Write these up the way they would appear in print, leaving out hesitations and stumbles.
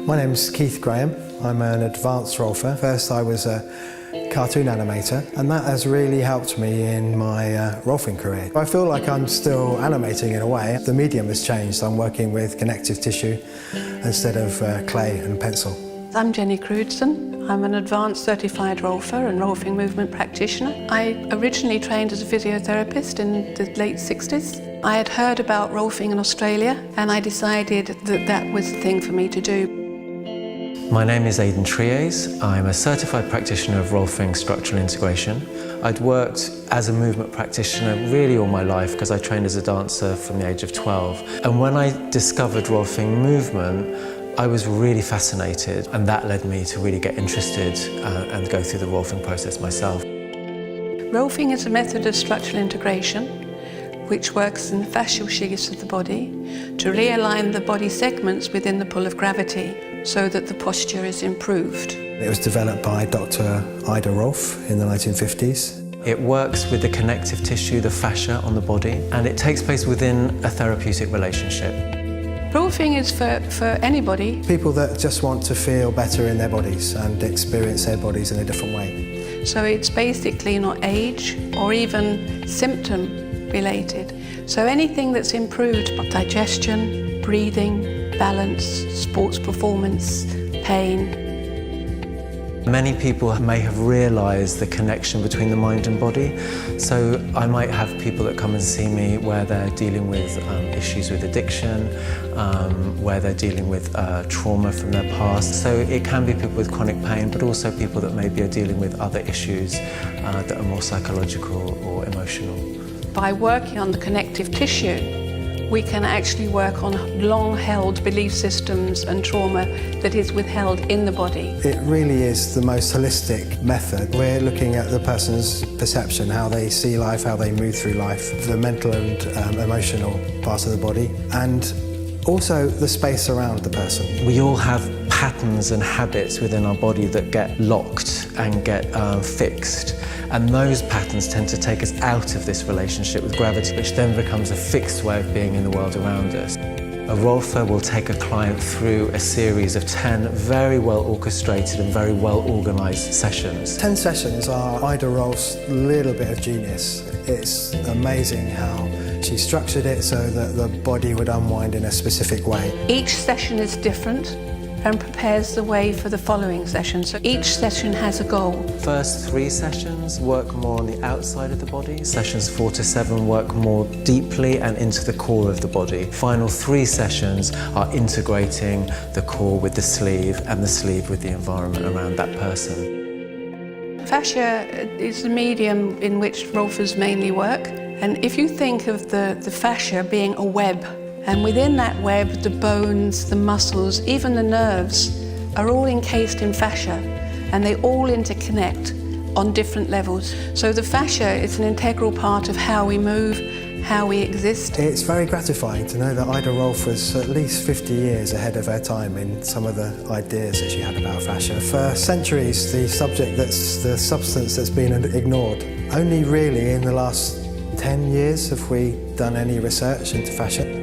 My name's Keith Graham. I'm an advanced Rolfer. First I was a cartoon animator, and that has really helped me in my Rolfing career. I feel like I'm still animating in a way. The medium has changed. I'm working with connective tissue instead of clay and pencil. I'm Jenny Crewdson. I'm an advanced certified Rolfer and Rolfing movement practitioner. I originally trained as a physiotherapist in the late 60s. I had heard about Rolfing in Australia, and I decided that that was the thing for me to do. My name is Aidan Triers. I'm a certified practitioner of Rolfing structural integration. I'd worked as a movement practitioner really all my life because I trained as a dancer from the age of 12. And when I discovered Rolfing movement, I was really fascinated, and that led me to really get interested and go through the Rolfing process myself. Rolfing is a method of structural integration which works in the fascial sheaths of the body to realign the body segments within the pull of gravity so that the posture is improved. It was developed by Dr. Ida Rolf in the 1950s. It works with the connective tissue, the fascia on the body, and it takes place within a therapeutic relationship. Rolfing is for anybody. People that just want to feel better in their bodies and experience their bodies in a different way. So it's basically not age or even symptom related. So anything that's improved, digestion, breathing, balance, sports performance, pain. Many people may have realised the connection between the mind and body. So I might have people that come and see me where they're dealing with issues with addiction, where they're dealing with trauma from their past. So it can be people with chronic pain, but also people that maybe are dealing with other issues that are more psychological or emotional. By working on the connective tissue, we can actually work on long-held belief systems and trauma that is withheld in the body. It really is the most holistic method. We're looking at the person's perception, how they see life, how they move through life, the mental and emotional parts of the body, and also the space around the person. We all have patterns and habits within our body that get locked and get fixed. And those patterns tend to take us out of this relationship with gravity, which then becomes a fixed way of being in the world around us. A Rolfer will take a client through a series of 10 very well orchestrated and very well organised sessions. 10 sessions are Ida Rolf's little bit of genius. It's amazing how she structured it so that the body would unwind in a specific way. Each session is different and prepares the way for the following session. So each session has a goal. First 3 sessions work more on the outside of the body. Sessions 4 to 7 work more deeply and into the core of the body. Final 3 sessions are integrating the core with the sleeve and the sleeve with the environment around that person. Fascia is the medium in which Rolfers mainly work. And if you think of the fascia being a web, and within that web, the bones, the muscles, even the nerves are all encased in fascia, and they all interconnect on different levels. So the fascia is an integral part of how we move, how we exist. It's very gratifying to know that Ida Rolf was at least 50 years ahead of her time in some of the ideas that she had about fascia. For centuries, the substance that's been ignored. Only really in the last 10 years have we done any research into fascia.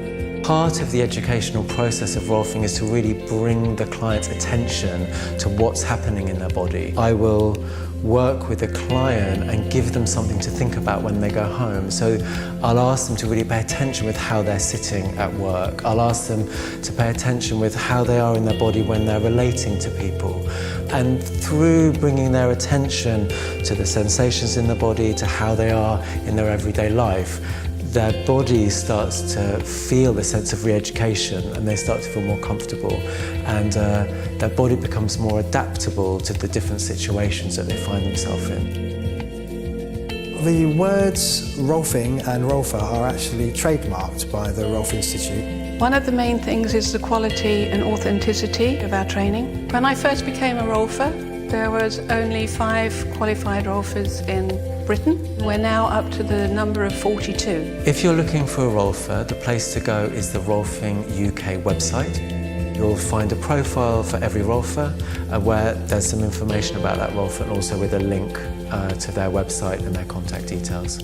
Part of the educational process of Rolfing is to really bring the client's attention to what's happening in their body. I will work with the client and give them something to think about when they go home. So I'll ask them to really pay attention with how they're sitting at work. I'll ask them to pay attention with how they are in their body when they're relating to people. And through bringing their attention to the sensations in the body, to how they are in their everyday life, their body starts to feel the sense of re-education, and they start to feel more comfortable, and their body becomes more adaptable to the different situations that they find themselves in. The words Rolfing and Rolfer are actually trademarked by the Rolf Institute. One of the main things is the quality and authenticity of our training. When I first became a Rolfer, there was only 5 qualified Rolfers in Britain. We're now up to the number of 42. If you're looking for a Rolfer, the place to go is the Rolfing UK website. You'll find a profile for every Rolfer where there's some information about that Rolfer, and also with a link to their website and their contact details.